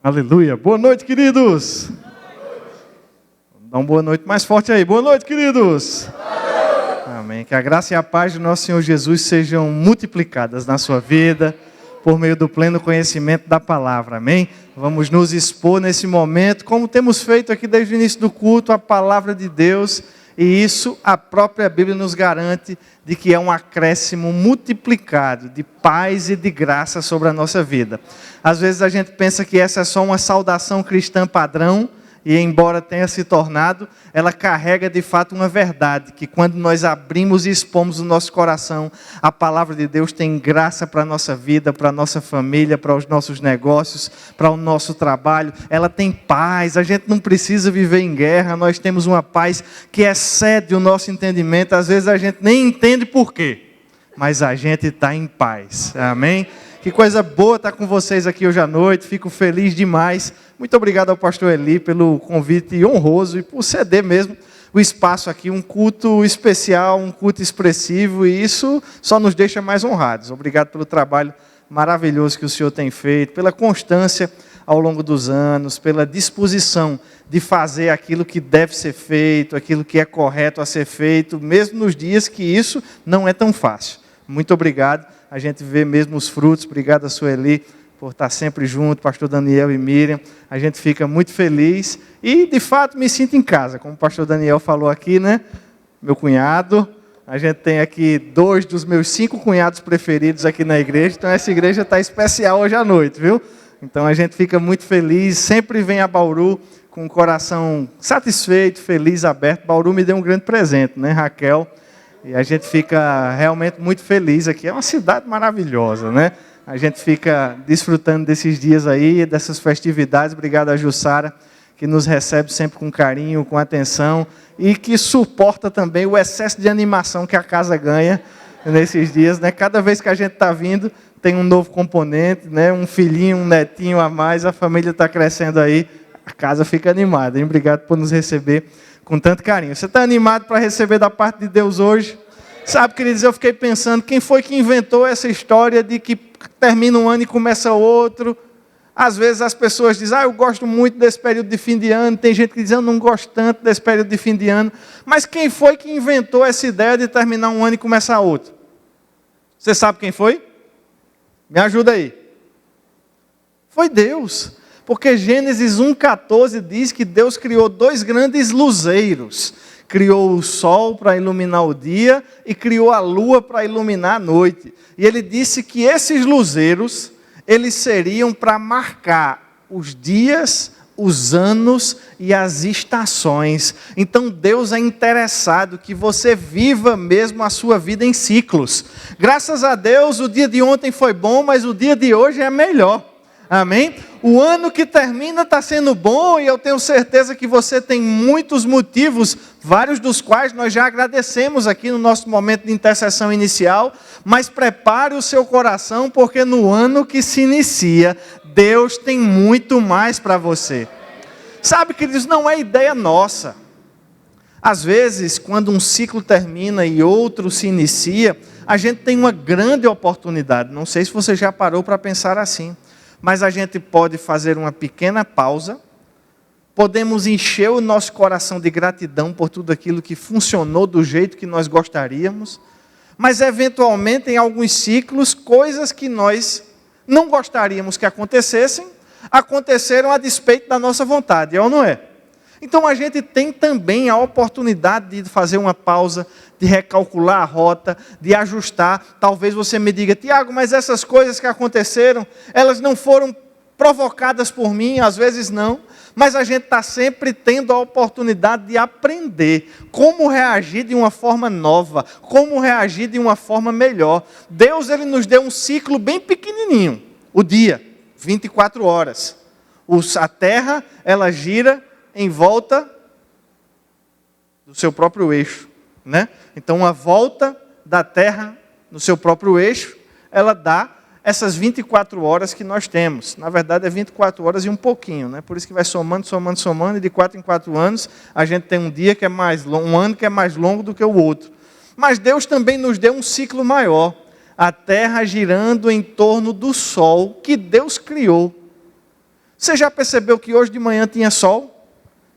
Aleluia. Boa noite, queridos. Dá uma boa noite mais forte aí. Boa noite, queridos. Amém. Que a graça e a paz do nosso Senhor Jesus sejam multiplicadas na sua vida, por meio do pleno conhecimento da palavra. Amém? Vamos nos expor nesse momento, como temos feito aqui desde o início do culto, a palavra de Deus. E isso a própria Bíblia nos garante de que é um acréscimo multiplicado de paz e de graça sobre a nossa vida. Às vezes a gente pensa que essa é só uma saudação cristã padrão, e embora tenha se tornado, ela carrega de fato uma verdade, que quando nós abrimos e expomos o nosso coração, a palavra de Deus tem graça para a nossa vida, para a nossa família, para os nossos negócios, para o nosso trabalho. Ela tem paz, a gente não precisa viver em guerra, nós temos uma paz que excede o nosso entendimento. Às vezes a gente nem entende por quê, mas a gente está em paz, amém? Que coisa boa estar com vocês aqui hoje à noite, fico feliz demais. Muito obrigado ao pastor Eli pelo convite honroso e por ceder mesmo o espaço aqui, um culto especial, um culto expressivo, e isso só nos deixa mais honrados. Obrigado pelo trabalho maravilhoso que o senhor tem feito, pela constância ao longo dos anos, pela disposição de fazer aquilo que deve ser feito, aquilo que é correto a ser feito, mesmo nos dias que isso não é tão fácil. Muito obrigado. A gente vê mesmo os frutos. Obrigado a Sueli por estar sempre junto, pastor Daniel e Miriam. A gente fica muito feliz e, de fato, me sinto em casa, como o pastor Daniel falou aqui, né? Meu cunhado. A gente tem aqui 2 dos meus 5 cunhados preferidos aqui na igreja, então essa igreja está especial hoje à noite, viu? Então a gente fica muito feliz, sempre vem a Bauru com o coração satisfeito, feliz, aberto. Bauru me deu um grande presente, né, Raquel? E a gente fica realmente muito feliz aqui. É uma cidade maravilhosa, né? A gente fica desfrutando desses dias aí, dessas festividades. Obrigado a Jussara, que nos recebe sempre com carinho, com atenção, e que suporta também o excesso de animação que a casa ganha nesses dias, né? Cada vez que a gente está vindo, tem um novo componente, né? Um filhinho, um netinho a mais, a família está crescendo aí, a casa fica animada, hein? Obrigado por nos receber com tanto carinho. Você está animado para receber da parte de Deus hoje? Sabe, queridos, eu fiquei pensando, quem foi que inventou essa história de que termina um ano e começa outro? Às vezes as pessoas dizem, eu gosto muito desse período de fim de ano. Tem gente que diz, eu não gosto tanto desse período de fim de ano. Mas quem foi que inventou essa ideia de terminar um ano e começar outro? Você sabe quem foi? Me ajuda aí. Foi Deus. Porque Gênesis 1,14 diz que Deus criou 2 grandes luzeiros. Criou o sol para iluminar o dia e criou a lua para iluminar a noite. E ele disse que esses luzeiros, eles seriam para marcar os dias, os anos e as estações. Então Deus é interessado que você viva mesmo a sua vida em ciclos. Graças a Deus o dia de ontem foi bom, mas o dia de hoje é melhor. Amém? O ano que termina está sendo bom e eu tenho certeza que você tem muitos motivos, vários dos quais nós já agradecemos aqui no nosso momento de intercessão inicial, mas prepare o seu coração porque no ano que se inicia, Deus tem muito mais para você. Sabe, queridos, não é ideia nossa. Às vezes, quando um ciclo termina e outro se inicia, a gente tem uma grande oportunidade. Não sei se você já parou para pensar assim. Mas a gente pode fazer uma pequena pausa, podemos encher o nosso coração de gratidão por tudo aquilo que funcionou do jeito que nós gostaríamos, mas eventualmente em alguns ciclos, coisas que nós não gostaríamos que acontecessem, aconteceram a despeito da nossa vontade, é ou não é? Então a gente tem também a oportunidade de fazer uma pausa, de recalcular a rota, de ajustar. Talvez você me diga, Tiago, mas essas coisas que aconteceram, elas não foram provocadas por mim, às vezes não. Mas a gente está sempre tendo a oportunidade de aprender como reagir de uma forma nova, como reagir de uma forma melhor. Deus ele nos deu um ciclo bem pequenininho, o dia, 24 horas. A terra, ela gira em volta do seu próprio eixo, né? Então, a volta da Terra no seu próprio eixo, ela dá essas 24 horas que nós temos. Na verdade, é 24 horas e um pouquinho, né? Por isso que vai somando, e de 4 em 4 anos, a gente tem um dia que é mais longo, um ano que é mais longo do que o outro. Mas Deus também nos deu um ciclo maior. A Terra girando em torno do Sol que Deus criou. Você já percebeu que hoje de manhã tinha sol?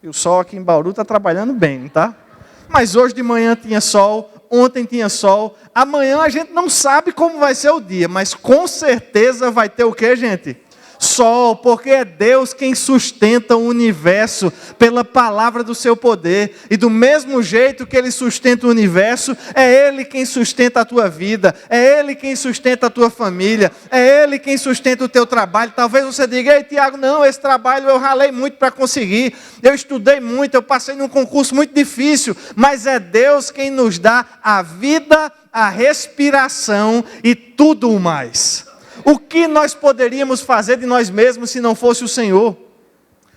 E o sol aqui em Bauru está trabalhando bem, tá? Mas hoje de manhã tinha sol, ontem tinha sol. Amanhã a gente não sabe como vai ser o dia, mas com certeza vai ter o quê, gente? Sol, porque é Deus quem sustenta o universo pela palavra do seu poder. E do mesmo jeito que Ele sustenta o universo, é Ele quem sustenta a tua vida, é Ele quem sustenta a tua família, é Ele quem sustenta o teu trabalho. Talvez você diga: ei, Tiago, não, esse trabalho eu ralei muito para conseguir, eu estudei muito, eu passei num concurso muito difícil, mas é Deus quem nos dá a vida, a respiração e tudo o mais. O que nós poderíamos fazer de nós mesmos se não fosse o Senhor?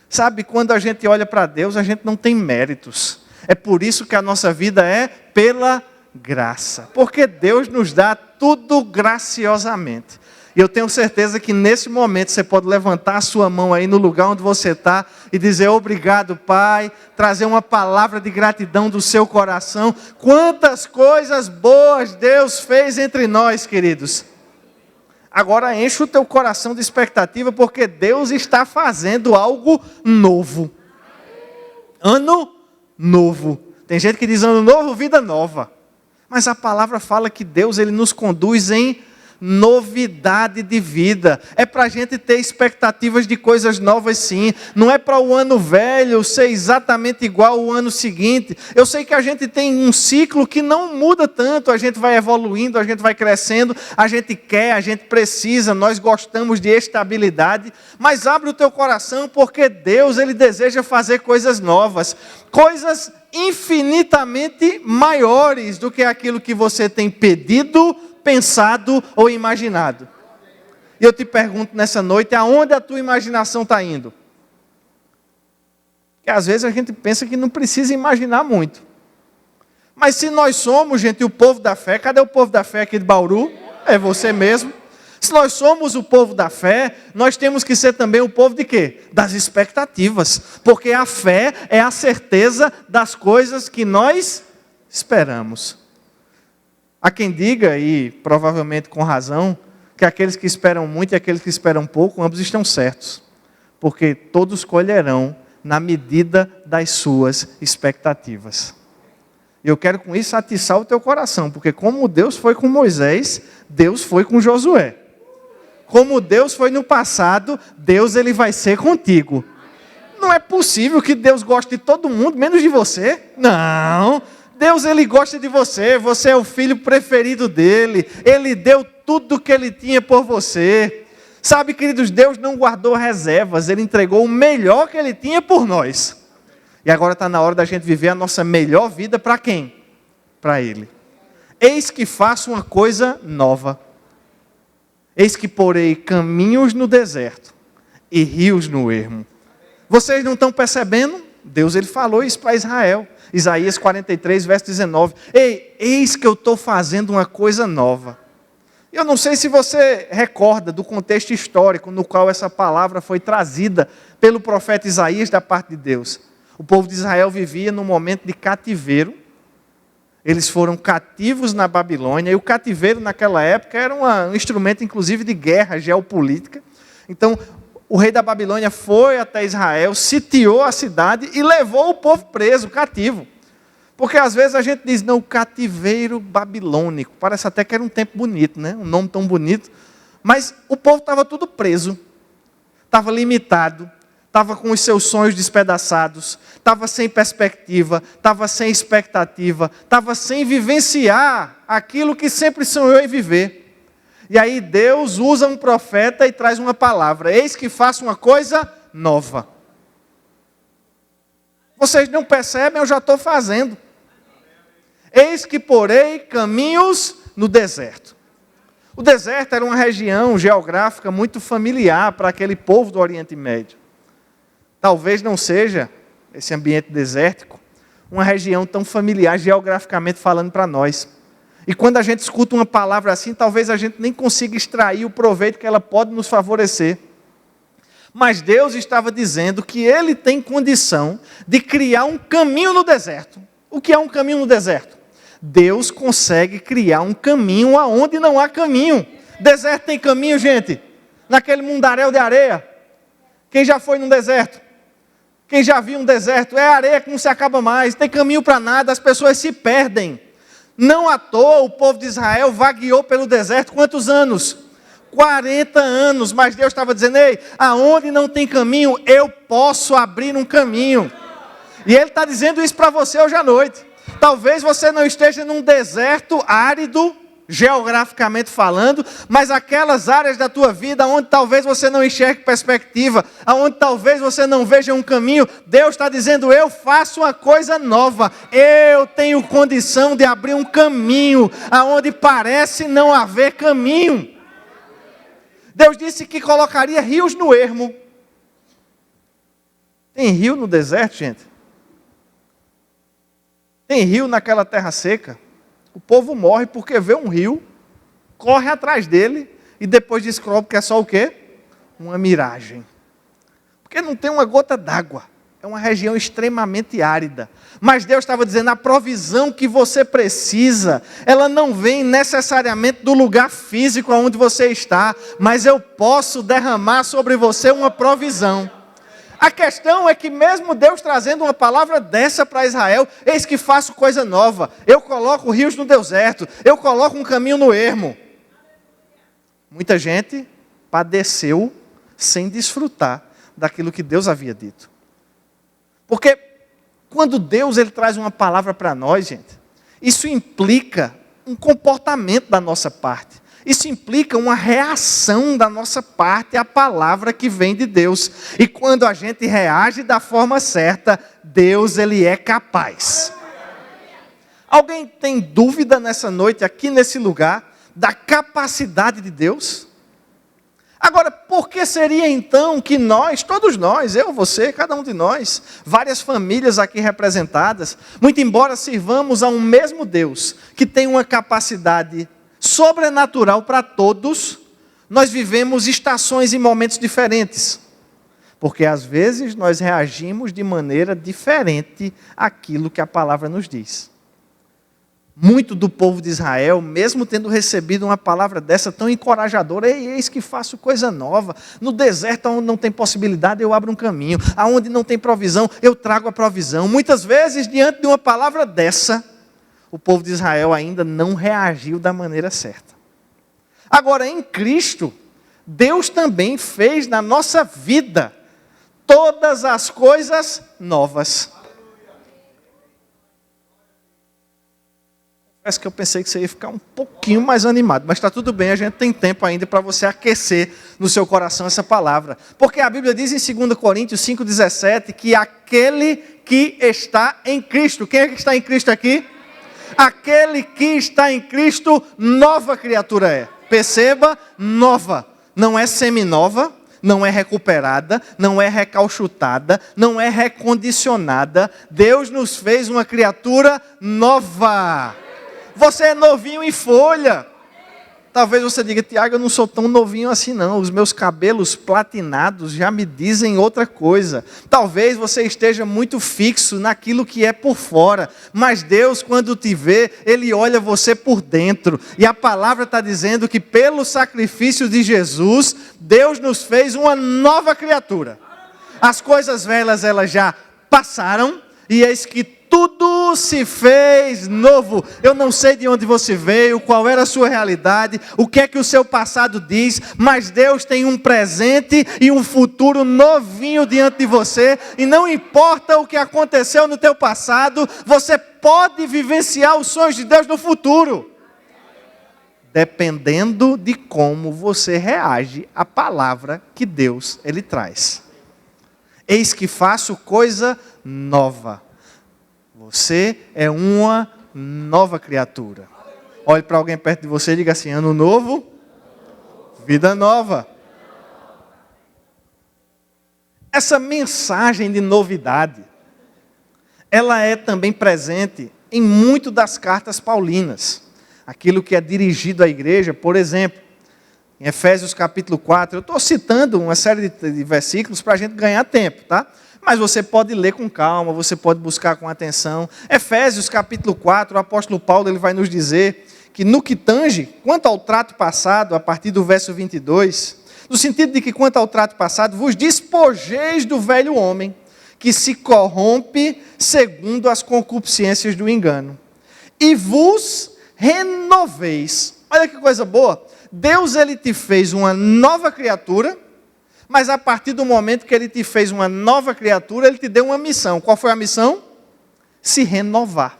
Sabe, quando a gente olha para Deus, a gente não tem méritos. É por isso que a nossa vida é pela graça. Porque Deus nos dá tudo graciosamente. E eu tenho certeza que nesse momento você pode levantar a sua mão aí no lugar onde você está e dizer: obrigado, Pai, trazer uma palavra de gratidão do seu coração. Quantas coisas boas Deus fez entre nós, queridos. Agora enche o teu coração de expectativa, porque Deus está fazendo algo novo. Ano novo. Tem gente que diz ano novo, vida nova. Mas a palavra fala que Deus, Ele nos conduz em novidade de vida. É para a gente ter expectativas de coisas novas, sim. Não é para o ano velho ser exatamente igual ao ano seguinte. Eu sei que a gente tem um ciclo que não muda tanto. A gente vai evoluindo, a gente vai crescendo, a gente quer, a gente precisa, nós gostamos de estabilidade. Mas abre o teu coração, porque Deus, Ele deseja fazer coisas novas. Coisas infinitamente maiores do que aquilo que você tem pedido, pensado ou imaginado. E eu te pergunto nessa noite: aonde a tua imaginação está indo? Porque às vezes a gente pensa que não precisa imaginar muito. Mas se nós somos, gente, o povo da fé, cadê o povo da fé aqui de Bauru? É você mesmo. Se nós somos o povo da fé, nós temos que ser também o povo de quê? Das expectativas. Porque a fé é a certeza das coisas que nós esperamos. Há quem diga, e provavelmente com razão, que aqueles que esperam muito e aqueles que esperam pouco, ambos estão certos. Porque todos colherão na medida das suas expectativas. E eu quero com isso atiçar o teu coração, porque como Deus foi com Moisés, Deus foi com Josué. Como Deus foi no passado, Deus Ele vai ser contigo. Não é possível que Deus goste de todo mundo, menos de você. Não. Deus, Ele gosta de você, você é o filho preferido dEle, Ele deu tudo o que Ele tinha por você. Sabe, queridos, Deus não guardou reservas, Ele entregou o melhor que Ele tinha por nós. E agora está na hora da gente viver a nossa melhor vida para quem? Para Ele. Eis que faço uma coisa nova. Eis que porei caminhos no deserto e rios no ermo. Vocês não estão percebendo? Deus, Ele falou isso para Israel. Isaías 43, verso 19. Ei, eis que eu estou fazendo uma coisa nova. Eu não sei se você recorda do contexto histórico no qual essa palavra foi trazida pelo profeta Isaías da parte de Deus. O povo de Israel vivia num momento de cativeiro. Eles foram cativos na Babilônia. E o cativeiro naquela época era um instrumento inclusive de guerra geopolítica. Então, o rei da Babilônia foi até Israel, sitiou a cidade e levou o povo preso, cativo. Porque às vezes a gente diz, não, o cativeiro babilônico. Parece até que era um tempo bonito, né? Um nome tão bonito. Mas o povo estava tudo preso. Estava limitado. Estava com os seus sonhos despedaçados. Estava sem perspectiva. Estava sem expectativa. Estava sem vivenciar aquilo que sempre sonhou em viver. E aí Deus usa um profeta e traz uma palavra. Eis que faço uma coisa nova. Vocês não percebem, eu já estou fazendo. Eis que porei caminhos no deserto. O deserto era uma região geográfica muito familiar para aquele povo do Oriente Médio. Talvez não seja, esse ambiente desértico, uma região tão familiar geograficamente falando para nós. E quando a gente escuta uma palavra assim, talvez a gente nem consiga extrair o proveito que ela pode nos favorecer. Mas Deus estava dizendo que Ele tem condição de criar um caminho no deserto. O que é um caminho no deserto? Deus consegue criar um caminho aonde não há caminho. Deserto tem caminho, gente? Naquele mundaréu de areia? Quem já foi num deserto? Quem já viu um deserto? É areia que não se acaba mais, tem caminho para nada, as pessoas se perdem. Não à toa o povo de Israel vagueou pelo deserto quantos anos? 40 anos, mas Deus estava dizendo, ei, aonde não tem caminho, eu posso abrir um caminho. E Ele está dizendo isso para você hoje à noite. Talvez você não esteja num deserto árido, geograficamente falando, mas aquelas áreas da tua vida onde talvez você não enxergue perspectiva, onde talvez você não veja um caminho, Deus está dizendo, eu faço uma coisa nova, eu tenho condição de abrir um caminho, aonde parece não haver caminho. Deus disse que colocaria rios no ermo. Tem rio no deserto, gente? Tem rio naquela terra seca? O povo morre porque vê um rio, corre atrás dele e depois descobre que é só o quê? Uma miragem. Porque não tem uma gota d'água. É uma região extremamente árida. Mas Deus estava dizendo, a provisão que você precisa, ela não vem necessariamente do lugar físico onde você está, mas eu posso derramar sobre você uma provisão. A questão é que mesmo Deus trazendo uma palavra dessa para Israel, eis que faço coisa nova, eu coloco rios no deserto, eu coloco um caminho no ermo. Muita gente padeceu sem desfrutar daquilo que Deus havia dito. Porque quando Deus ele traz uma palavra para nós, gente, isso implica um comportamento da nossa parte. Isso implica uma reação da nossa parte à palavra que vem de Deus. E quando a gente reage da forma certa, Deus ele é capaz. Alguém tem dúvida nessa noite, aqui nesse lugar, da capacidade de Deus? Agora, por que seria então que nós, todos nós, eu, você, cada um de nós, várias famílias aqui representadas, muito embora sirvamos a um mesmo Deus, que tem uma capacidade sobrenatural para todos, nós vivemos estações e momentos diferentes. Porque às vezes nós reagimos de maneira diferente àquilo que a palavra nos diz. Muito do povo de Israel, mesmo tendo recebido uma palavra dessa tão encorajadora, eis que faço coisa nova, no deserto onde não tem possibilidade eu abro um caminho, aonde não tem provisão eu trago a provisão. Muitas vezes diante de uma palavra dessa, o povo de Israel ainda não reagiu da maneira certa. Agora, em Cristo, Deus também fez na nossa vida todas as coisas novas. Parece que eu pensei que você ia ficar um pouquinho mais animado, mas está tudo bem, a gente tem tempo ainda para você aquecer no seu coração essa palavra. Porque a Bíblia diz em 2 Coríntios 5,17 que aquele que está em Cristo, quem é que está em Cristo aqui? Aquele que está em Cristo, nova criatura é. Perceba, nova. Não é seminova, não é recuperada, não é recalchutada, não é recondicionada. Deus nos fez uma criatura nova. Você é novinho em folha. Talvez você diga, Tiago, eu não sou tão novinho assim não. Os meus cabelos platinados já me dizem outra coisa. Talvez você esteja muito fixo naquilo que é por fora. Mas Deus, quando te vê, Ele olha você por dentro. E a palavra está dizendo que pelo sacrifício de Jesus, Deus nos fez uma nova criatura. As coisas velhas, elas já passaram. E eis que tudo se fez novo. Eu não sei de onde você veio, qual era a sua realidade, o que é que o seu passado diz, mas Deus tem um presente e um futuro novinho diante de você, e não importa o que aconteceu no teu passado, você pode vivenciar os sonhos de Deus no futuro, dependendo de como você reage à palavra que Deus ele traz. Eis que faço coisa nova. Você é uma nova criatura. Olhe para alguém perto de você e diga assim, ano novo, vida nova. Essa mensagem de novidade, ela é também presente em muito das cartas paulinas. Aquilo que é dirigido à igreja, por exemplo, em Efésios capítulo 4, eu estou citando uma série de versículos para a gente ganhar tempo, tá? Mas você pode ler com calma, você pode buscar com atenção. Efésios capítulo 4, o apóstolo Paulo ele vai nos dizer que no que tange, quanto ao trato passado, a partir do verso 22, No sentido de que, quanto ao trato passado, vos despojeis do velho homem, que se corrompe segundo as concupiscências do engano, e vos renoveis. Olha que coisa boa. Deus, ele te fez uma nova criatura, mas a partir do momento que ele te fez uma nova criatura, ele te deu uma missão. Qual foi a missão? Se renovar.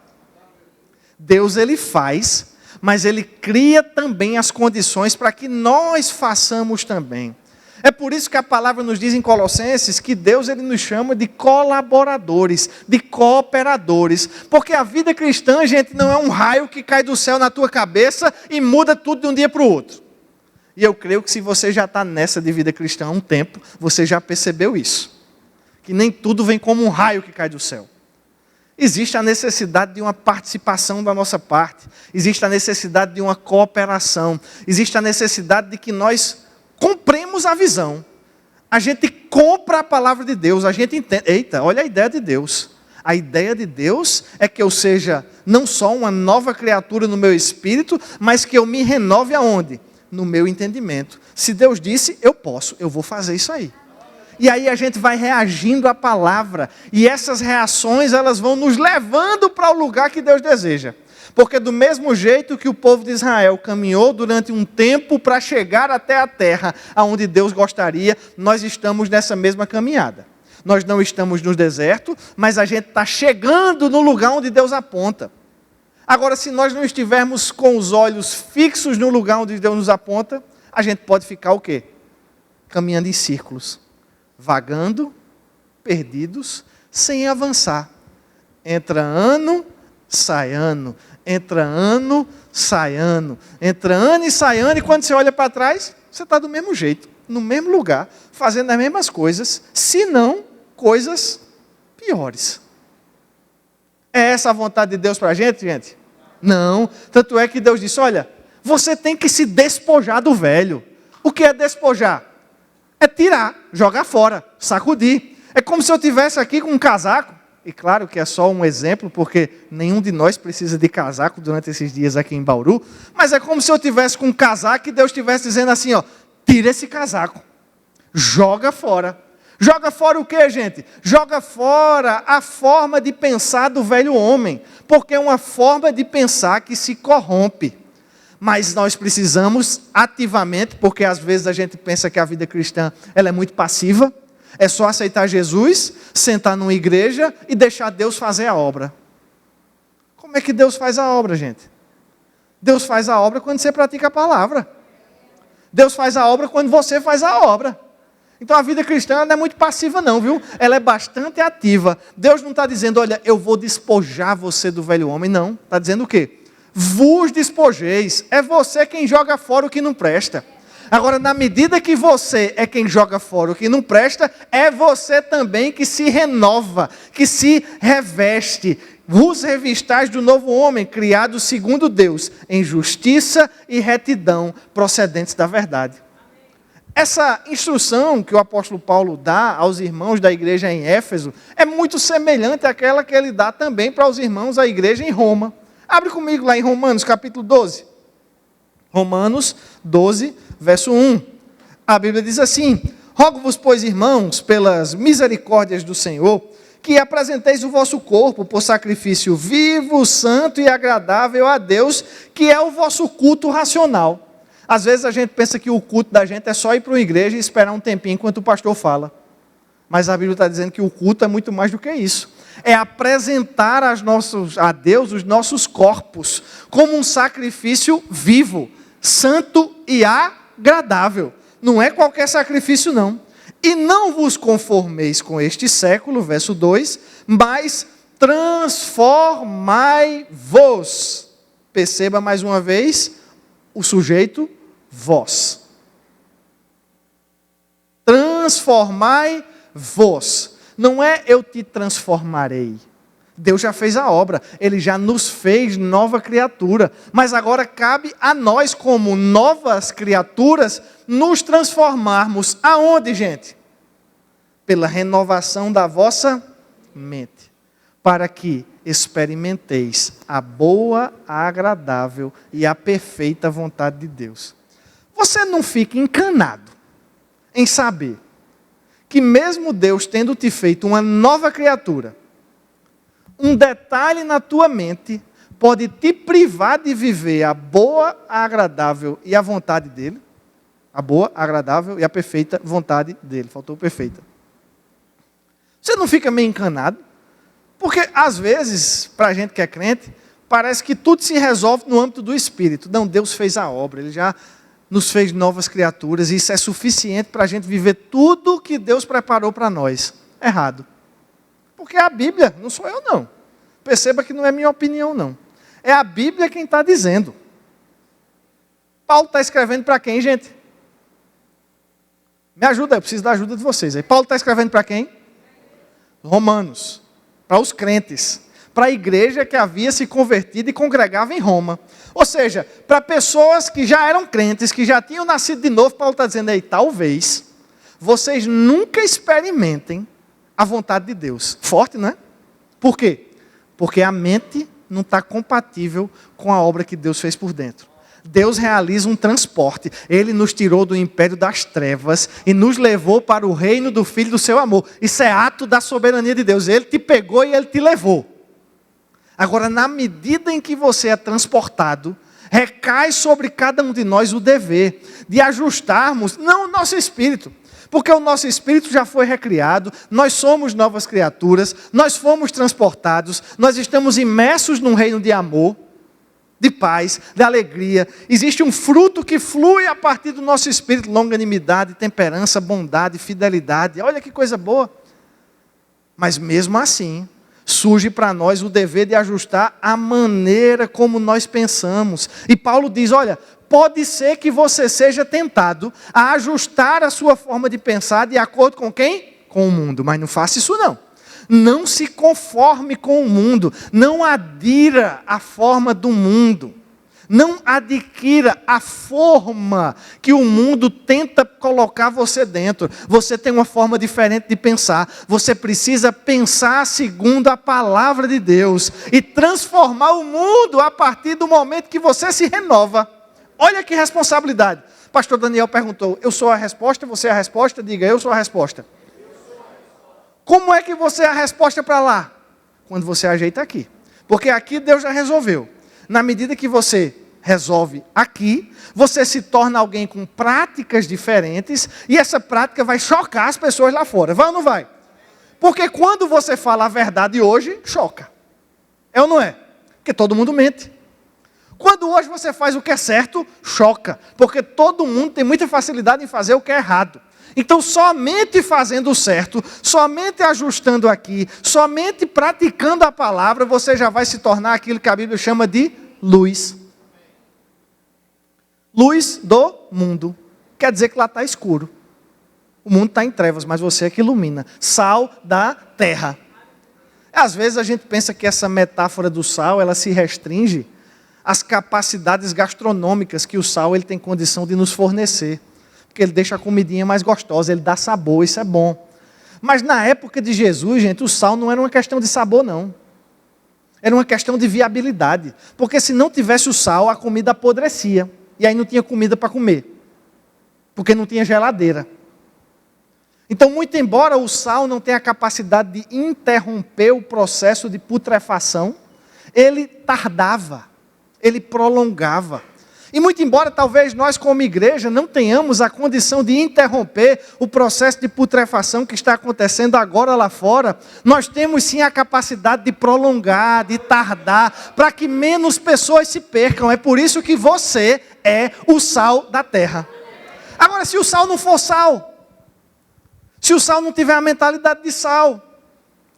Deus, ele faz, mas ele cria também as condições para que nós façamos também. É por isso que a palavra nos diz em Colossenses que Deus, ele nos chama de colaboradores, de cooperadores. Porque a vida cristã, gente, não é um raio que cai do céu na tua cabeça e muda tudo de um dia para o outro. E eu creio que se você já está nessa de vida cristã há um tempo, você já percebeu isso. Que nem tudo vem como um raio que cai do céu. Existe a necessidade de uma participação da nossa parte. Existe a necessidade de uma cooperação. Existe a necessidade de que nós compremos a visão. A gente compra a palavra de Deus. A gente entende. Eita, olha a ideia de Deus. A ideia de Deus é que eu seja não só uma nova criatura no meu espírito, mas que eu me renove aonde? No meu entendimento. Se Deus disse, eu posso, eu vou fazer isso aí. E aí a gente vai reagindo à palavra. E essas reações, elas vão nos levando para o lugar que Deus deseja. Porque do mesmo jeito que o povo de Israel caminhou durante um tempo para chegar até a terra aonde Deus gostaria, nós estamos nessa mesma caminhada. Nós não estamos no deserto, mas a gente está chegando no lugar onde Deus aponta. Agora, se nós não estivermos com os olhos fixos no lugar onde Deus nos aponta, a gente pode ficar o quê? Caminhando em círculos. Vagando, perdidos, sem avançar. Entra ano, sai ano. Entra ano, sai ano. Entra ano e sai ano, e quando você olha para trás, você está do mesmo jeito, no mesmo lugar, fazendo as mesmas coisas, se não, coisas piores. É essa a vontade de Deus para a gente, gente? Não. Tanto é que Deus disse, olha, você tem que se despojar do velho. O que é despojar? É tirar, jogar fora, sacudir. É como se eu estivesse aqui com um casaco, e claro que é só um exemplo, porque nenhum de nós precisa de casaco durante esses dias aqui em Bauru, mas é como se eu estivesse com um casaco e Deus estivesse dizendo assim, ó, tira esse casaco, joga fora. Joga fora o que, gente? Joga fora a forma de pensar do velho homem, porque é uma forma de pensar que se corrompe. Mas nós precisamos ativamente, porque às vezes a gente pensa que a vida cristã ela é muito passiva, é só aceitar Jesus, sentar numa igreja e deixar Deus fazer a obra. Como é que Deus faz a obra, gente? Deus faz a obra quando você pratica a palavra. Deus faz a obra quando você faz a obra. Então a vida cristã não é muito passiva não, viu? Ela é bastante ativa. Deus não está dizendo, olha, eu vou despojar você do velho homem, não. Está dizendo o quê? Vos despojeis. É você quem joga fora o que não presta. Agora, na medida que você é quem joga fora o que não presta, é você também que se renova, que se reveste. Vos revistais do novo homem, criado segundo Deus, em justiça e retidão, procedentes da verdade. Essa instrução que o apóstolo Paulo dá aos irmãos da igreja em Éfeso é muito semelhante àquela que ele dá também para os irmãos da igreja em Roma. Abre comigo lá em Romanos, capítulo 12. Romanos 12, verso 1. A Bíblia diz assim, rogo-vos, pois, irmãos, pelas misericórdias do Senhor, que apresenteis o vosso corpo por sacrifício vivo, santo e agradável a Deus, que é o vosso culto racional. Às vezes a gente pensa que o culto da gente é só ir para uma igreja e esperar um tempinho enquanto o pastor fala. Mas a Bíblia está dizendo que o culto é muito mais do que isso. É apresentar a Deus os nossos corpos como um sacrifício vivo, santo e agradável. Não é qualquer sacrifício, não. E não vos conformeis com este século, verso 2, mas transformai-vos. Perceba mais uma vez o sujeito vós. Transformai-vos. Não é eu te transformarei. Deus já fez a obra. Ele já nos fez nova criatura. Mas agora cabe a nós, como novas criaturas, nos transformarmos. Aonde, gente? Pela renovação da vossa mente. Para que experimenteis a boa, a agradável e a perfeita vontade de Deus. Você não fica encanado em saber que mesmo Deus tendo te feito uma nova criatura, um detalhe na tua mente pode te privar de viver a boa, a agradável e a vontade dele? A boa, a agradável e a perfeita vontade dele. Faltou perfeita. Você não fica meio encanado? Porque, às vezes, para a gente que é crente, parece que tudo se resolve no âmbito do Espírito. Não, Deus fez a obra, Ele já nos fez novas criaturas, e isso é suficiente para a gente viver tudo que Deus preparou para nós. Errado. Porque é a Bíblia, não sou eu não. Perceba que não é minha opinião não. É a Bíblia quem está dizendo. Paulo está escrevendo para quem, gente? Me ajuda, eu preciso da ajuda de vocês. Aí Paulo está escrevendo para quem? Romanos. Para os crentes. Para a igreja que havia se convertido e congregava em Roma. Ou seja, para pessoas que já eram crentes, que já tinham nascido de novo, Paulo está dizendo aí, talvez vocês nunca experimentem a vontade de Deus. Forte, não é? Por quê? Porque a mente não está compatível com a obra que Deus fez por dentro. Deus realiza um transporte. Ele nos tirou do império das trevas e nos levou para o reino do Filho do seu amor. Isso é ato da soberania de Deus. Ele te pegou e Ele te levou. Agora, na medida em que você é transportado, recai sobre cada um de nós o dever de ajustarmos, não o nosso espírito, porque o nosso espírito já foi recriado, nós somos novas criaturas, nós fomos transportados, nós estamos imersos num reino de amor, de paz, de alegria. Existe um fruto que flui a partir do nosso espírito, longanimidade, temperança, bondade, fidelidade. Olha que coisa boa. Mas mesmo assim, surge para nós o dever de ajustar a maneira como nós pensamos. E Paulo diz, olha, pode ser que você seja tentado a ajustar a sua forma de pensar de acordo com quem? Com o mundo. Mas não faça isso não. Não se conforme com o mundo. Não adira à forma do mundo. Não adquira a forma que o mundo tenta colocar você dentro. Você tem uma forma diferente de pensar. Você precisa pensar segundo a palavra de Deus e transformar o mundo a partir do momento que você se renova. Olha que responsabilidade. Pastor Daniel perguntou, eu sou a resposta, você é a resposta? Diga, eu sou a resposta. Como é que você é a resposta para lá? Quando você ajeita aqui. Porque aqui Deus já resolveu. Na medida que você resolve aqui, você se torna alguém com práticas diferentes e essa prática vai chocar as pessoas lá fora. Vai ou não vai? Porque quando você fala a verdade hoje, choca. É ou não é? Porque todo mundo mente. Quando hoje você faz o que é certo, choca. Porque todo mundo tem muita facilidade em fazer o que é errado. Então, somente fazendo o certo, somente ajustando aqui, somente praticando a palavra, você já vai se tornar aquilo que a Bíblia chama de luz. Luz do mundo. Quer dizer que lá está escuro. O mundo está em trevas, mas você é que ilumina. Sal da terra. Às vezes a gente pensa que essa metáfora do sal, ela se restringe às capacidades gastronômicas que o sal ele tem condição de nos fornecer. Porque ele deixa a comidinha mais gostosa, ele dá sabor, isso é bom. Mas na época de Jesus, gente, o sal não era uma questão de sabor, não. Era uma questão de viabilidade. Porque se não tivesse o sal, a comida apodrecia. E aí não tinha comida para comer. Porque não tinha geladeira. Então, muito embora o sal não tenha a capacidade de interromper o processo de putrefação, ele tardava, ele prolongava. E muito embora talvez nós como igreja não tenhamos a condição de interromper o processo de putrefação que está acontecendo agora lá fora, nós temos sim a capacidade de prolongar, de tardar, para que menos pessoas se percam. É por isso que você é o sal da terra. Agora, se o sal não for sal, se o sal não tiver a mentalidade de sal,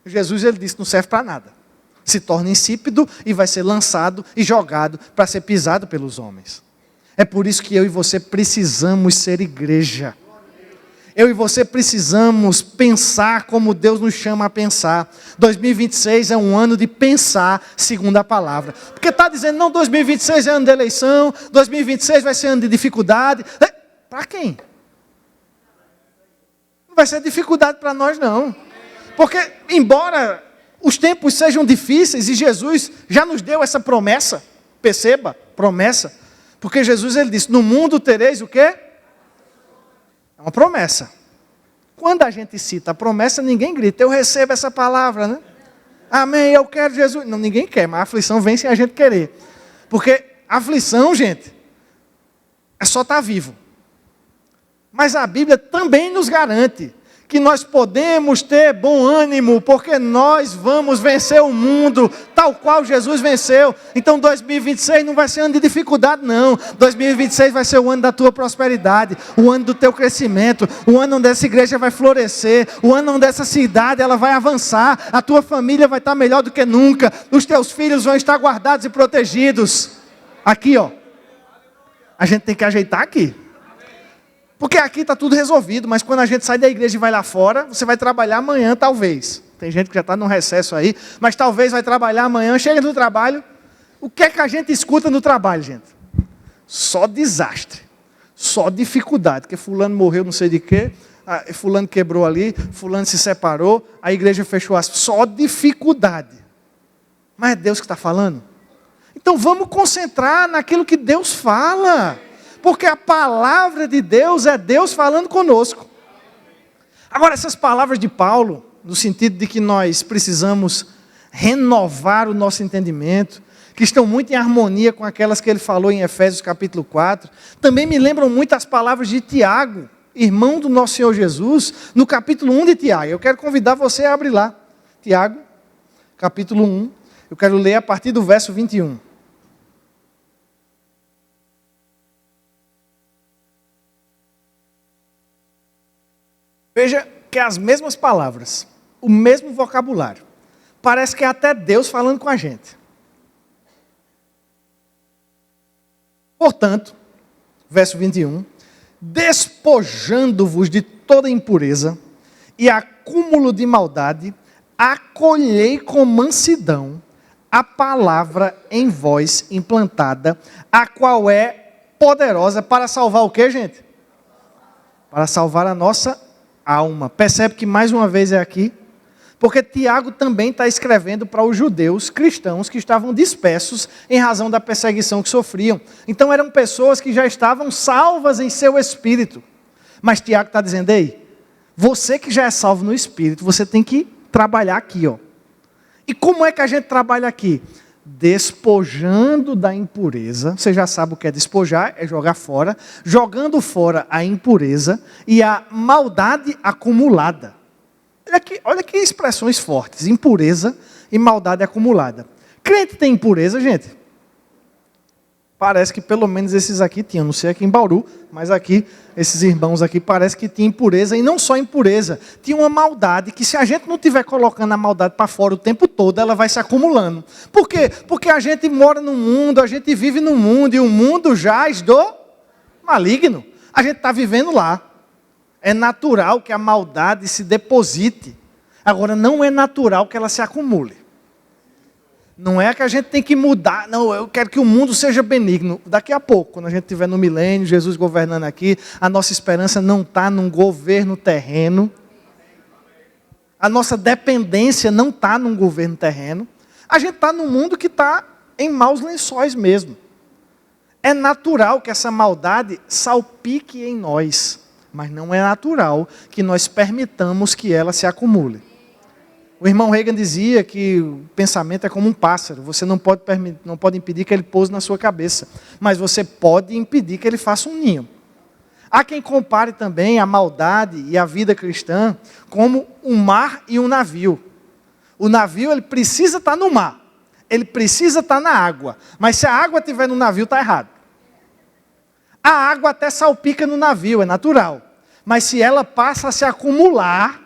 Jesus ele disse, não serve para nada. Se torna insípido e vai ser lançado e jogado para ser pisado pelos homens. É por isso que eu e você precisamos ser igreja. Eu e você precisamos pensar como Deus nos chama a pensar. 2026 é um ano de pensar segundo a palavra. Porque está dizendo, não, 2026 é ano de eleição, 2026 vai ser ano de dificuldade. Para quem? Não vai ser dificuldade para nós, não. Porque, embora os tempos sejam difíceis e Jesus já nos deu essa promessa, perceba, promessa, porque Jesus ele disse, no mundo tereis o quê? É uma promessa. Quando a gente cita a promessa, ninguém grita, eu recebo essa palavra, né? Amém, eu quero Jesus. Não, ninguém quer, mas a aflição vem sem a gente querer. Porque a aflição, gente, é só estar vivo. Mas a Bíblia também nos garante que nós podemos ter bom ânimo, porque nós vamos vencer o mundo, tal qual Jesus venceu. Então 2026 não vai ser ano de dificuldade, não. 2026 vai ser o ano da tua prosperidade, o ano do teu crescimento, o ano onde essa igreja vai florescer, o ano onde essa cidade ela vai avançar, a tua família vai estar melhor do que nunca, os teus filhos vão estar guardados e protegidos. Aqui, ó, a gente tem que ajeitar aqui. Porque aqui está tudo resolvido, mas quando a gente sai da igreja e vai lá fora, você vai trabalhar amanhã, talvez. Tem gente que já está num recesso aí, mas talvez vai trabalhar amanhã, chega no trabalho. O que é que a gente escuta no trabalho, gente? Só desastre, só dificuldade, porque fulano morreu não sei de quê, fulano quebrou ali, fulano se separou, a igreja fechou as... Só dificuldade. Mas é Deus que está falando? Então vamos concentrar naquilo que Deus fala. Porque a palavra de Deus é Deus falando conosco. Agora, essas palavras de Paulo, no sentido de que nós precisamos renovar o nosso entendimento, que estão muito em harmonia com aquelas que ele falou em Efésios capítulo 4, também me lembram muito as palavras de Tiago, irmão do nosso Senhor Jesus, no capítulo 1 de Tiago. Eu quero convidar você a abrir lá. Tiago, capítulo 1. Eu quero ler a partir do verso 21. Veja que é as mesmas palavras, o mesmo vocabulário. Parece que é até Deus falando com a gente. Portanto, verso 21, despojando-vos de toda impureza e acúmulo de maldade, acolhei com mansidão a palavra em vós implantada, a qual é poderosa para salvar o quê, gente? Para salvar a nossa alma. Percebe que mais uma vez é aqui? Porque Tiago também está escrevendo para os judeus cristãos que estavam dispersos em razão da perseguição que sofriam. Então eram pessoas que já estavam salvas em seu espírito. Mas Tiago está dizendo, ei, você que já é salvo no espírito, você tem que trabalhar aqui, ó. E como é que a gente trabalha aqui? Despojando da impureza, você já sabe o que é despojar, é jogar fora, jogando fora a impureza e a maldade acumulada. Olha que expressões fortes, impureza e maldade acumulada. Crente tem impureza, gente? Parece que pelo menos esses aqui tinham, não sei aqui em Bauru, mas aqui, esses irmãos aqui, parece que tinha impureza, e não só impureza, tinha uma maldade que se a gente não estiver colocando a maldade para fora o tempo todo, ela vai se acumulando. Por quê? Porque a gente mora no mundo, a gente vive no mundo, e o mundo jaz do maligno. A gente está vivendo lá. É natural que a maldade se deposite. Agora, não é natural que ela se acumule. Não é que a gente tem que mudar, não, eu quero que o mundo seja benigno. Daqui a pouco, quando a gente estiver no milênio, Jesus governando aqui, a nossa esperança não está num governo terreno. A nossa dependência não está num governo terreno. A gente está num mundo que está em maus lençóis mesmo. É natural que essa maldade salpique em nós, mas não é natural que nós permitamos que ela se acumule. O irmão Reagan dizia que o pensamento é como um pássaro. Você não pode impedir que ele pouse na sua cabeça, mas você pode impedir que ele faça um ninho. Há quem compare também a maldade e a vida cristã como um mar e um navio. O navio ele precisa estar no mar, ele precisa estar na água, mas se a água estiver no navio, está errado. A água até salpica no navio, é natural, mas se ela passa a se acumular,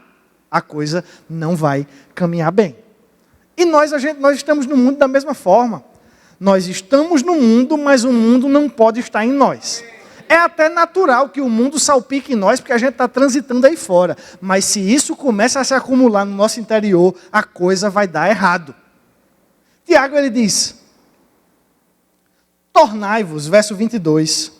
a coisa não vai caminhar bem. E nós estamos no mundo da mesma forma. Nós estamos no mundo, mas o mundo não pode estar em nós. É até natural que o mundo salpique em nós, porque a gente está transitando aí fora. Mas se isso começa a se acumular no nosso interior, a coisa vai dar errado. Tiago, ele diz, tornai-vos, verso 22,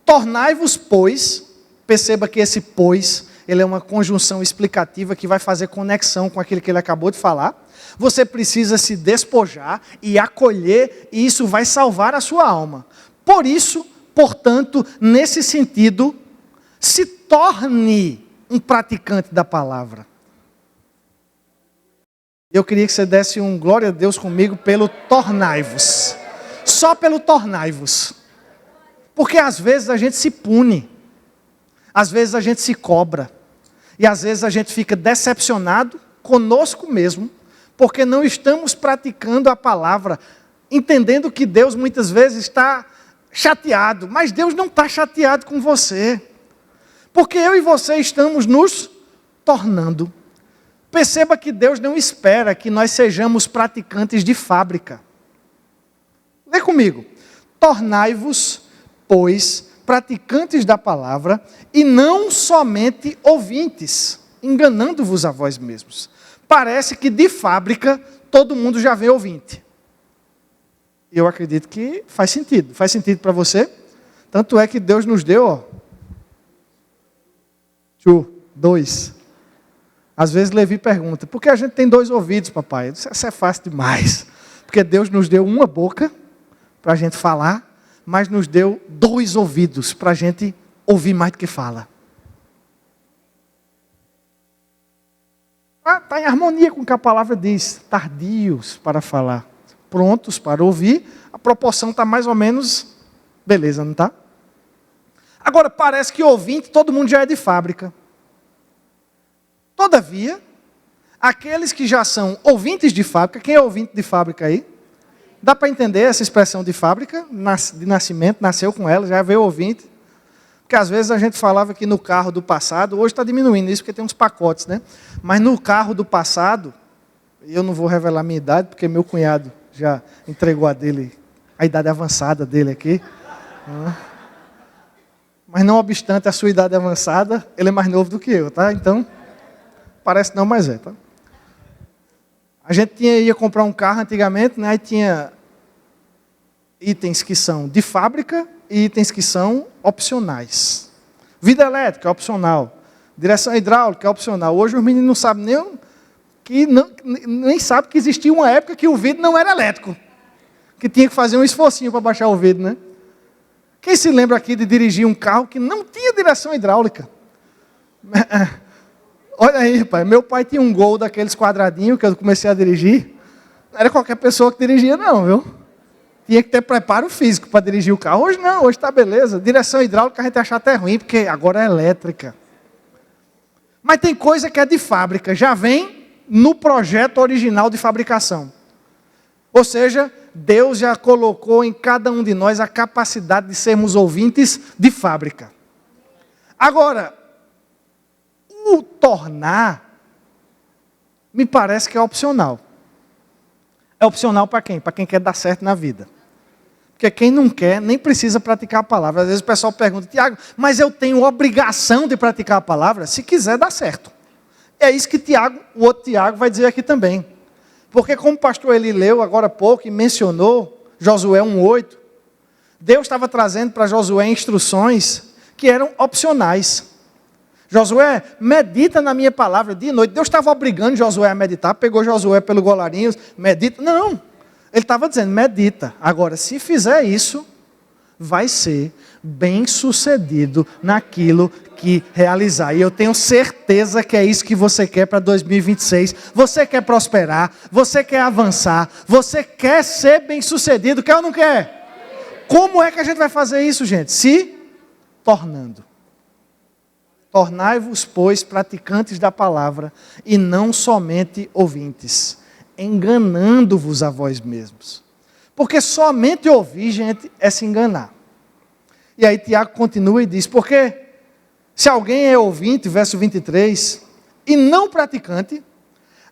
tornai-vos, pois, perceba que esse pois, ele é uma conjunção explicativa que vai fazer conexão com aquilo que ele acabou de falar. Você precisa se despojar e acolher, e isso vai salvar a sua alma. Por isso, portanto, nesse sentido, se torne um praticante da palavra. Eu queria que você desse um glória a Deus comigo pelo tornai-vos. Só pelo tornai-vos. Porque às vezes a gente se pune. Às vezes a gente se cobra. E às vezes a gente fica decepcionado conosco mesmo. Porque não estamos praticando a palavra. Entendendo que Deus muitas vezes está chateado. Mas Deus não está chateado com você. Porque eu e você estamos nos tornando. Perceba que Deus não espera que nós sejamos praticantes de fábrica. Lê comigo. Tornai-vos, pois, praticantes da palavra, e não somente ouvintes, enganando-vos a vós mesmos. Parece que de fábrica todo mundo já vem ouvinte. Eu acredito que faz sentido. Faz sentido para você? Tanto é que Deus nos deu, 2. Às vezes Levi pergunta, por que a gente tem 2 ouvidos, papai? Isso é fácil demais. Porque Deus nos deu uma boca para a gente falar, mas nos deu 2 ouvidos para a gente ouvir mais do que fala. Está em harmonia com o que a palavra diz. Tardios para falar, prontos para ouvir. A proporção está mais ou menos beleza, não está? Agora, parece que ouvinte, todo mundo já é de fábrica. Todavia, aqueles que já são ouvintes de fábrica, quem é ouvinte de fábrica aí? Dá para entender essa expressão de fábrica, de nascimento, nasceu com ela, já veio ouvinte. Porque às vezes a gente falava que no carro do passado, hoje está diminuindo isso porque tem uns pacotes, né? Mas no carro do passado, eu não vou revelar a minha idade, porque meu cunhado já entregou a idade avançada dele aqui. Mas não obstante a sua idade avançada, ele é mais novo do que eu, tá? Então... parece não, mas é, tá? A gente ia comprar um carro antigamente, né? Aí tinha itens que são de fábrica e itens que são opcionais. Vidro elétrico é opcional. Direção hidráulica é opcional. Hoje os meninos não sabem nem sabem que existia uma época que o vidro não era elétrico. Que tinha que fazer um esforcinho para baixar o vidro, né? Quem se lembra aqui de dirigir um carro que não tinha direção hidráulica? Olha aí, pai. Meu pai tinha um Gol daqueles quadradinhos que eu comecei a dirigir. Não era qualquer pessoa que dirigia, não, viu? Tinha que ter preparo físico para dirigir o carro. Hoje não, hoje está beleza. Direção hidráulica a gente acha até ruim, porque agora é elétrica. Mas tem coisa que é de fábrica, já vem no projeto original de fabricação. Ou seja, Deus já colocou em cada um de nós a capacidade de sermos ouvintes de fábrica. Agora, o tornar, me parece que é opcional. É opcional para quem? Para quem quer dar certo na vida. Porque quem não quer, nem precisa praticar a palavra. Às vezes o pessoal pergunta, Tiago, mas eu tenho obrigação de praticar a palavra? Se quiser, dá certo. É isso que o outro Tiago vai dizer aqui também. Porque como o pastor Eli leu agora há pouco e mencionou, Josué 1:8, Deus estava trazendo para Josué instruções que eram opcionais. Josué, medita na minha palavra dia e noite. Deus estava obrigando Josué a meditar, pegou Josué pelo golarinho, medita. Não, ele estava dizendo, medita. Agora, se fizer isso, vai ser bem sucedido naquilo que realizar. E eu tenho certeza que é isso que você quer para 2026. Você quer prosperar, você quer avançar, você quer ser bem sucedido, quer ou não quer? Como é que a gente vai fazer isso, gente? Se tornando. Tornai-vos, pois, praticantes da palavra, e não somente ouvintes, enganando-vos a vós mesmos. Porque somente ouvir, gente, é se enganar. E aí Tiago continua e diz, porque se alguém é ouvinte, verso 23, e não praticante,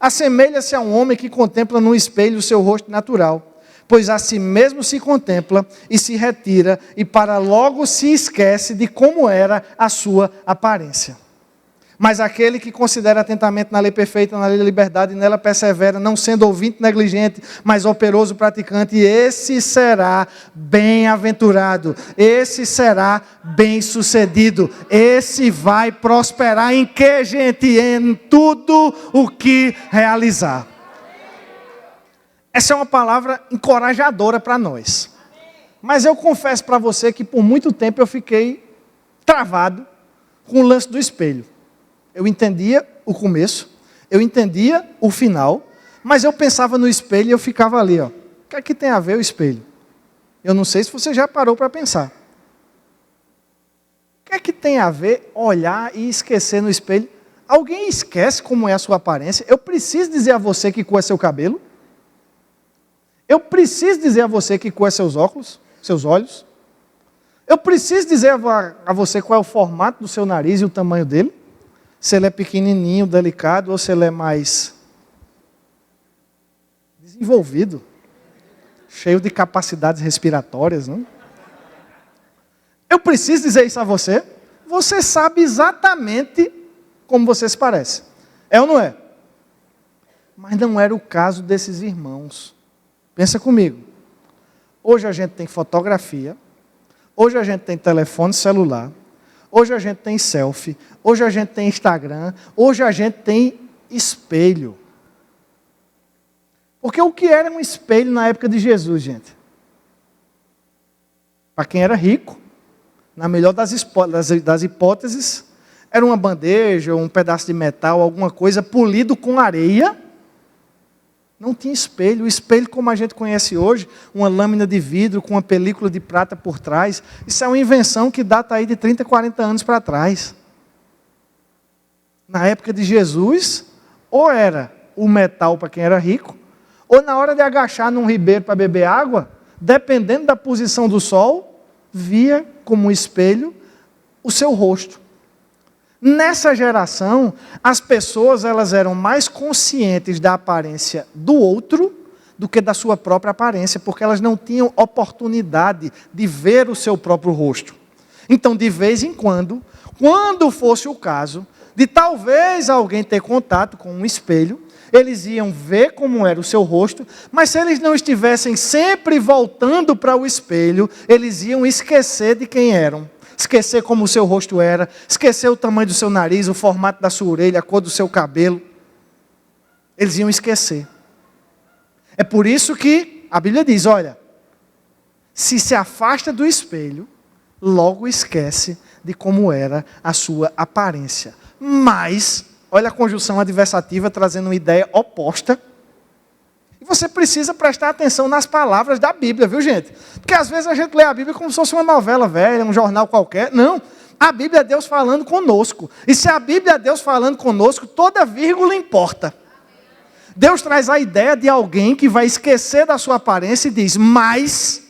assemelha-se a um homem que contempla no espelho o seu rosto natural, pois a si mesmo se contempla e se retira, e para logo se esquece de como era a sua aparência. Mas aquele que considera atentamente na lei perfeita, na lei da liberdade, e nela persevera, não sendo ouvinte negligente, mas operoso praticante, esse será bem-aventurado, esse será bem-sucedido, esse vai prosperar em que, gente? Em tudo o que realizar. Essa é uma palavra encorajadora para nós. Mas eu confesso para você que por muito tempo eu fiquei travado com o lance do espelho. Eu entendia o começo, eu entendia o final, mas eu pensava no espelho e eu ficava ali, ó. O que é que tem a ver o espelho? Eu não sei se você já parou para pensar. O que é que tem a ver olhar e esquecer no espelho? Alguém esquece como é a sua aparência? Eu preciso dizer a você que cor é seu cabelo? Eu preciso dizer a você que cor é seus óculos, seus olhos? Eu preciso dizer a você qual é o formato do seu nariz e o tamanho dele? Se ele é pequenininho, delicado, ou se ele é mais desenvolvido, cheio de capacidades respiratórias, não? Eu preciso dizer isso a você? Você sabe exatamente como você se parece. É ou não é? Mas não era o caso desses irmãos. Pensa comigo. Hoje a gente tem fotografia, hoje a gente tem telefone celular, hoje a gente tem selfie, hoje a gente tem Instagram, hoje a gente tem espelho. Porque o que era um espelho na época de Jesus, gente? Para quem era rico, na melhor das hipóteses, era uma bandeja, um pedaço de metal, alguma coisa polido com areia. Não tinha espelho. O espelho como a gente conhece hoje, uma lâmina de vidro com uma película de prata por trás, isso é uma invenção que data aí de 30, 40 anos para trás. Na época de Jesus, ou era o metal para quem era rico, ou na hora de agachar num ribeiro para beber água, dependendo da posição do sol, via como um espelho o seu rosto. Nessa geração, as pessoas elas eram mais conscientes da aparência do outro do que da sua própria aparência, porque elas não tinham oportunidade de ver o seu próprio rosto. Então, de vez em quando fosse o caso de talvez alguém ter contato com um espelho, eles iam ver como era o seu rosto, mas se eles não estivessem sempre voltando para o espelho, eles iam esquecer de quem eram. Esquecer como o seu rosto era, esquecer o tamanho do seu nariz, o formato da sua orelha, a cor do seu cabelo. Eles iam esquecer. É por isso que a Bíblia diz, olha, se afasta do espelho, logo esquece de como era a sua aparência. Mas, olha a conjunção adversativa trazendo uma ideia oposta. E você precisa prestar atenção nas palavras da Bíblia, viu gente? Porque às vezes a gente lê a Bíblia como se fosse uma novela velha, um jornal qualquer. Não, a Bíblia é Deus falando conosco. E se a Bíblia é Deus falando conosco, toda vírgula importa. Deus traz a ideia de alguém que vai esquecer da sua aparência e diz, mas,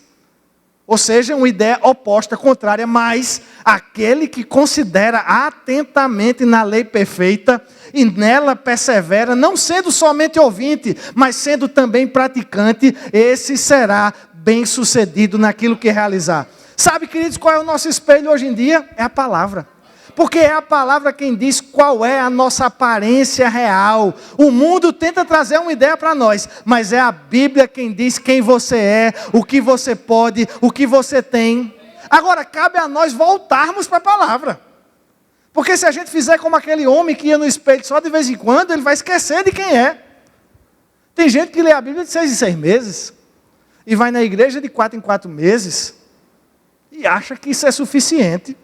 ou seja, uma ideia oposta, contrária, mas aquele que considera atentamente na lei perfeita e nela persevera, não sendo somente ouvinte, mas sendo também praticante, esse será bem-sucedido naquilo que realizar. Sabe, queridos, qual é o nosso espelho hoje em dia? É a palavra. Porque é a palavra quem diz qual é a nossa aparência real. O mundo tenta trazer uma ideia para nós, mas é a Bíblia quem diz quem você é, o que você pode, o que você tem. Agora, cabe a nós voltarmos para a palavra. Porque se a gente fizer como aquele homem que ia no espelho só de vez em quando, ele vai esquecer de quem é. Tem gente que lê a Bíblia de 6 em 6 meses, e vai na igreja de 4 em 4 meses, e acha que isso é suficiente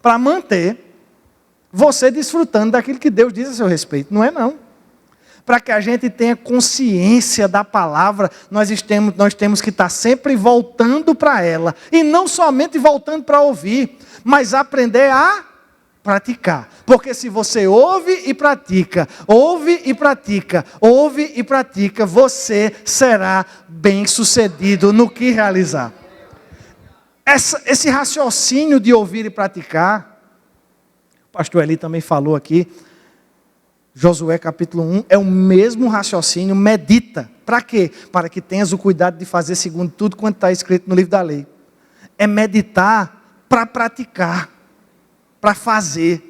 para manter você desfrutando daquilo que Deus diz a seu respeito. Não é não. Para que a gente tenha consciência da palavra, nós temos que estar sempre voltando para ela. E não somente voltando para ouvir, mas aprender a praticar. Porque se você ouve e pratica, ouve e pratica, ouve e pratica, você será bem-sucedido no que realizar. Esse raciocínio de ouvir e praticar, o pastor Eli também falou aqui, Josué capítulo 1, é o mesmo raciocínio, medita. Para quê? Para que tenhas o cuidado de fazer segundo tudo quanto está escrito no livro da lei. É meditar para praticar, para fazer.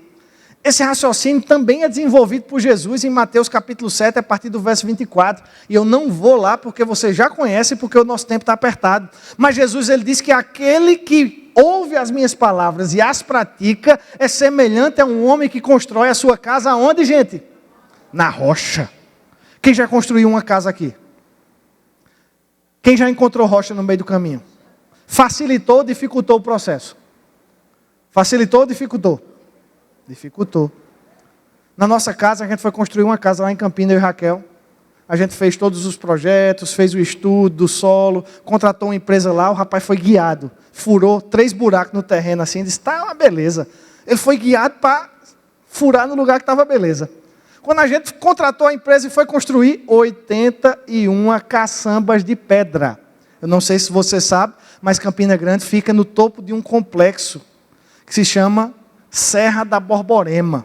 Esse raciocínio também é desenvolvido por Jesus em Mateus capítulo 7, a partir do verso 24. E eu não vou lá porque você já conhece, porque o nosso tempo está apertado. Mas Jesus ele diz que aquele que ouve as minhas palavras e as pratica é semelhante a um homem que constrói a sua casa aonde, gente? Na rocha. Quem já construiu uma casa aqui? Quem já encontrou rocha no meio do caminho? Facilitou ou dificultou o processo? Facilitou ou dificultou? Dificultou. Na nossa casa, a gente foi construir uma casa lá em Campinas, eu e Raquel. A gente fez todos os projetos, fez o estudo do solo, contratou uma empresa lá, o rapaz foi guiado. Furou 3 buracos no terreno assim, disse, tá uma beleza. Ele foi guiado para furar no lugar que estava beleza. Quando a gente contratou a empresa e foi construir 81 caçambas de pedra. Eu não sei se você sabe, mas Campina Grande fica no topo de um complexo que se chama Serra da Borborema.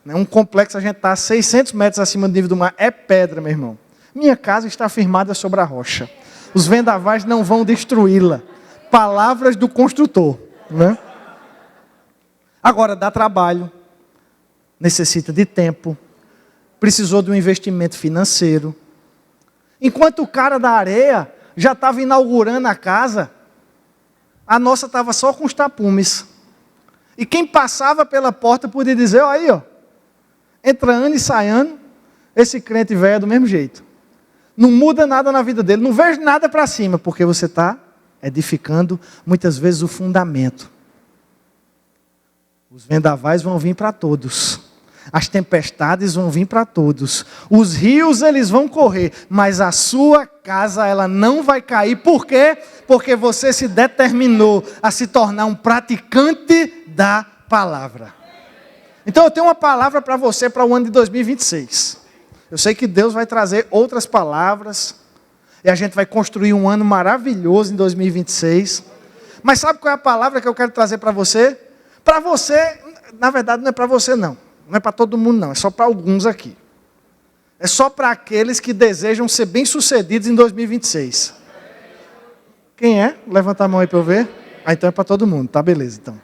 Um complexo, a gente está a 600 metros acima do nível do mar, é pedra, meu irmão. Minha casa está firmada sobre a rocha. Os vendavais não vão destruí-la. Palavras do construtor. Né? Agora, dá trabalho, necessita de tempo, precisou de um investimento financeiro. Enquanto o cara da areia já estava inaugurando a casa, a nossa estava só com os tapumes. E quem passava pela porta podia dizer, ó aí, ó, entra ano e sai ano, esse crente velho é do mesmo jeito. Não muda nada na vida dele, não vejo nada para cima, porque você está edificando muitas vezes o fundamento. Os vendavais vão vir para todos. As tempestades vão vir para todos. Os rios eles vão correr, mas a sua casa ela não vai cair. Por quê? Porque você se determinou a se tornar um praticante da palavra. Então eu tenho uma palavra para você para o ano de 2026. Eu sei que Deus vai trazer outras palavras e a gente vai construir um ano maravilhoso em 2026. Mas sabe qual é a palavra que eu quero trazer para você? Para você, na verdade não é para você não. Não é para todo mundo não, é só para alguns aqui. É só para aqueles que desejam ser bem-sucedidos em 2026. Quem é? Levanta a mão aí para eu ver. Ah, então é para todo mundo, tá beleza então.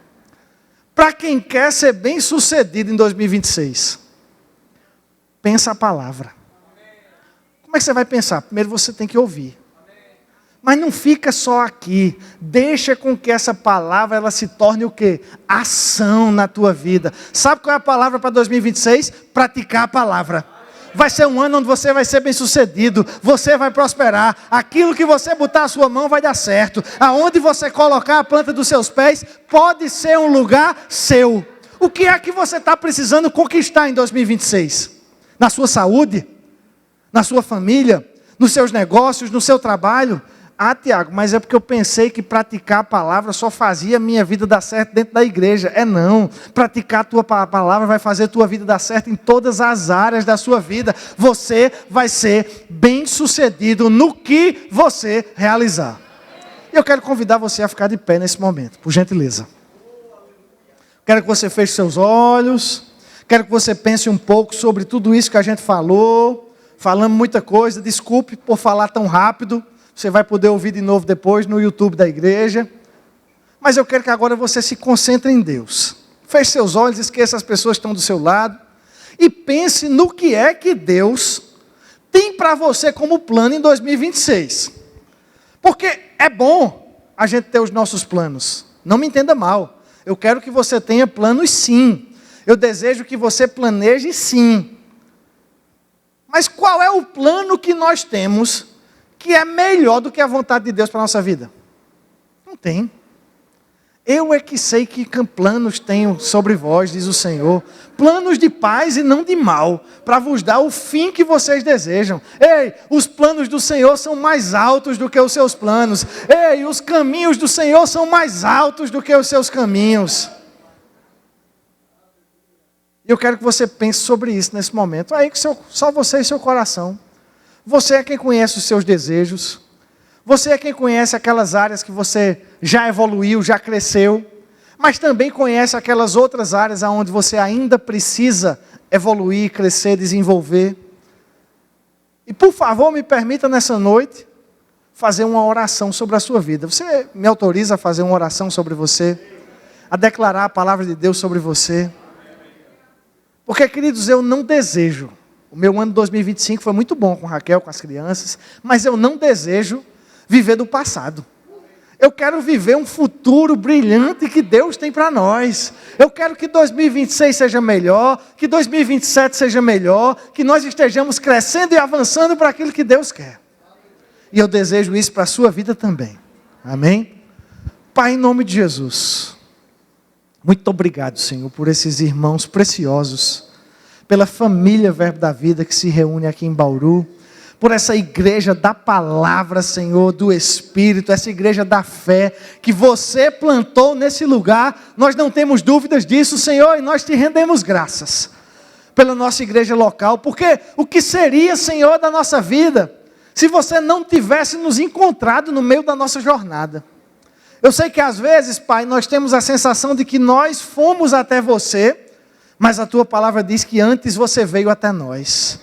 Para quem quer ser bem-sucedido em 2026, pensa a palavra. Como é que você vai pensar? Primeiro você tem que ouvir. Mas não fica só aqui. Deixa com que essa palavra ela se torne o quê? Ação na tua vida. Sabe qual é a palavra para 2026? Praticar a palavra. Vai ser um ano onde você vai ser bem-sucedido. Você vai prosperar. Aquilo que você botar a sua mão vai dar certo. Aonde você colocar a planta dos seus pés, pode ser um lugar seu. O que é que você está precisando conquistar em 2026? Na sua saúde? Na sua família? Nos seus negócios? No seu trabalho? Ah, Tiago, mas é porque eu pensei que praticar a palavra só fazia a minha vida dar certo dentro da igreja. É não. Praticar a tua palavra vai fazer a tua vida dar certo em todas as áreas da sua vida. Você vai ser bem-sucedido no que você realizar. E eu quero convidar você a ficar de pé nesse momento, por gentileza. Quero que você feche seus olhos. Quero que você pense um pouco sobre tudo isso que a gente falou. Falamos muita coisa. Desculpe por falar tão rápido. Você vai poder ouvir de novo depois no YouTube da igreja. Mas eu quero que agora você se concentre em Deus. Feche seus olhos, esqueça as pessoas que estão do seu lado. E pense no que é que Deus tem para você como plano em 2026. Porque é bom a gente ter os nossos planos. Não me entenda mal. Eu quero que você tenha planos sim. Eu desejo que você planeje sim. Mas qual é o plano que nós temos que é melhor do que a vontade de Deus para a nossa vida? Não tem. Eu é que sei que planos tenho sobre vós, diz o Senhor. Planos de paz e não de mal, para vos dar o fim que vocês desejam. Ei, os planos do Senhor são mais altos do que os seus planos. Ei, os caminhos do Senhor são mais altos do que os seus caminhos. E eu quero que você pense sobre isso nesse momento. Aí que só você e seu coração. Você é quem conhece os seus desejos. Você é quem conhece aquelas áreas que você já evoluiu, já cresceu. Mas também conhece aquelas outras áreas onde você ainda precisa evoluir, crescer, desenvolver. E por favor, me permita nessa noite fazer uma oração sobre a sua vida. Você me autoriza a fazer uma oração sobre você? A declarar a palavra de Deus sobre você? Porque, queridos, eu não desejo. O meu ano de 2025 foi muito bom com Raquel, com as crianças, mas eu não desejo viver do passado. Eu quero viver um futuro brilhante que Deus tem para nós. Eu quero que 2026 seja melhor, que 2027 seja melhor, que nós estejamos crescendo e avançando para aquilo que Deus quer. E eu desejo isso para a sua vida também. Amém? Pai, em nome de Jesus, Muito obrigado, Senhor, por esses irmãos preciosos, pela família Verbo da Vida que se reúne aqui em Bauru, por essa igreja da palavra, Senhor, do Espírito, essa igreja da fé, que você plantou nesse lugar. Nós não temos dúvidas disso, Senhor, e nós te rendemos graças pela nossa igreja local, porque o que seria, Senhor, da nossa vida, se você não tivesse nos encontrado no meio da nossa jornada? Eu sei que às vezes, Pai, nós temos a sensação de que nós fomos até você, mas a tua palavra diz que antes você veio até nós.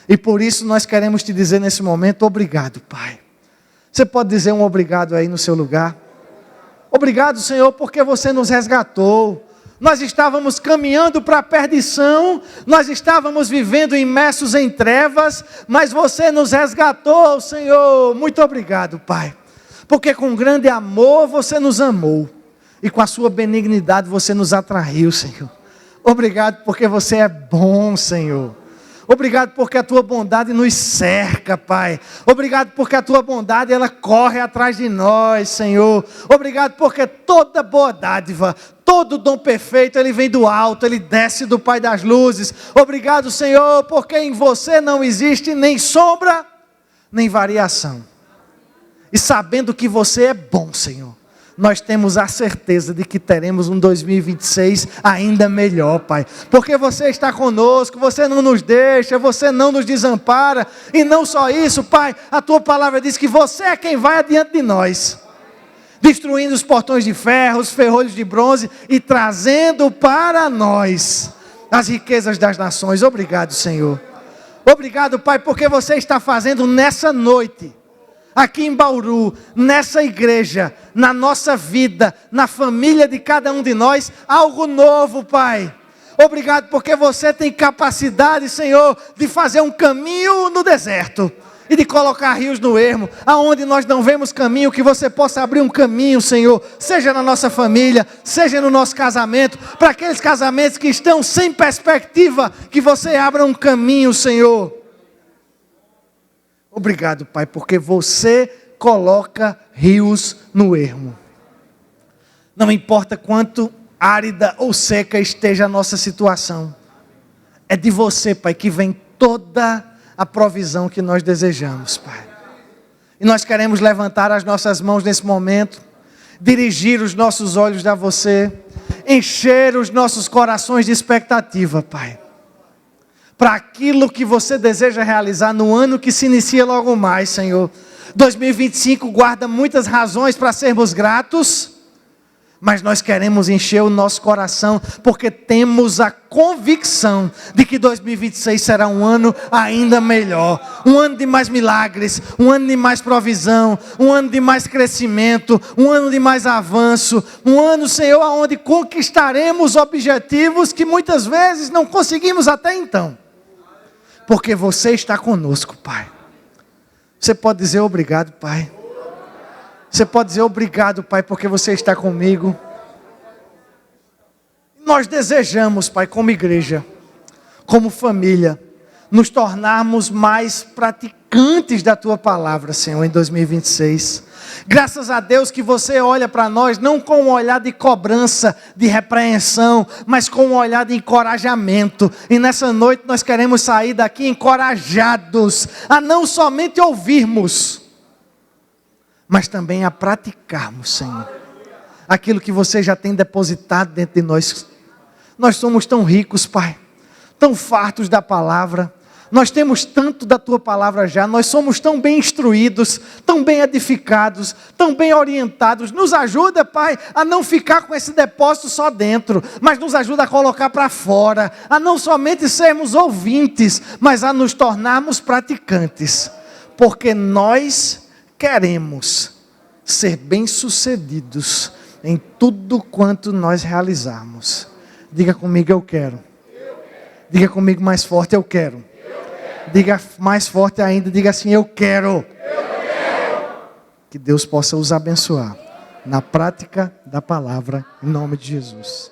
E por isso nós queremos te dizer nesse momento, obrigado, Pai. Você pode dizer um obrigado aí no seu lugar? Obrigado, Senhor, porque você nos resgatou. Nós estávamos caminhando para a perdição, nós estávamos vivendo imersos em trevas, mas você nos resgatou, Senhor. Muito obrigado, Pai. Porque com grande amor você nos amou, e com a sua benignidade você nos atraiu, Senhor. Obrigado porque você é bom, Senhor. Obrigado porque a tua bondade nos cerca, Pai. Obrigado porque a tua bondade, ela corre atrás de nós, Senhor. Obrigado porque toda boa dádiva, todo dom perfeito, ele vem do alto, ele desce do Pai das luzes. Obrigado, Senhor, porque em você não existe nem sombra, nem variação. E sabendo que você é bom, Senhor, nós temos a certeza de que teremos um 2026 ainda melhor, Pai. Porque você está conosco, você não nos deixa, você não nos desampara. E não só isso, Pai, a tua palavra diz que você é quem vai adiante de nós, destruindo os portões de ferro, os ferrolhos de bronze e trazendo para nós as riquezas das nações. Obrigado, Senhor. Obrigado, Pai, porque você está fazendo nessa noite, aqui em Bauru, nessa igreja, na nossa vida, na família de cada um de nós, algo novo, Pai. Obrigado porque você tem capacidade, Senhor, de fazer um caminho no deserto e de colocar rios no ermo, aonde nós não vemos caminho, que você possa abrir um caminho, Senhor, seja na nossa família, seja no nosso casamento, para aqueles casamentos que estão sem perspectiva, que você abra um caminho, Senhor. Obrigado, Pai, porque você coloca rios no ermo. Não importa quanto árida ou seca esteja a nossa situação, é de você, Pai, que vem toda a provisão que nós desejamos, Pai. E nós queremos levantar as nossas mãos nesse momento, dirigir os nossos olhos a você, encher os nossos corações de expectativa, Pai, para aquilo que você deseja realizar no ano que se inicia logo mais, Senhor. 2025 guarda muitas razões para sermos gratos, mas nós queremos encher o nosso coração, porque temos a convicção de que 2026 será um ano ainda melhor, um ano de mais milagres, um ano de mais provisão, um ano de mais crescimento, um ano de mais avanço, um ano, Senhor, onde conquistaremos objetivos que muitas vezes não conseguimos até então, porque você está conosco, Pai. Você pode dizer obrigado, Pai. Você pode dizer obrigado, Pai, porque você está comigo. Nós desejamos, Pai, como igreja, como família, nos tornarmos mais praticantes da Tua palavra, Senhor, em 2026. Graças a Deus que você olha para nós, não com um olhar de cobrança, de repreensão, mas com um olhar de encorajamento. E nessa noite nós queremos sair daqui encorajados, a não somente ouvirmos, mas também a praticarmos, Senhor, aquilo que você já tem depositado dentro de nós. Nós somos tão ricos, Pai, tão fartos da palavra, nós temos tanto da Tua palavra já, nós somos tão bem instruídos, tão bem edificados, tão bem orientados. Nos ajuda, Pai, a não ficar com esse depósito só dentro, mas nos ajuda a colocar para fora, a não somente sermos ouvintes, mas a nos tornarmos praticantes, porque nós queremos ser bem-sucedidos em tudo quanto nós realizarmos. Diga comigo, eu quero. Diga comigo mais forte, eu quero. Diga mais forte ainda, diga assim, eu quero. Que Deus possa os abençoar na prática da palavra, em nome de Jesus.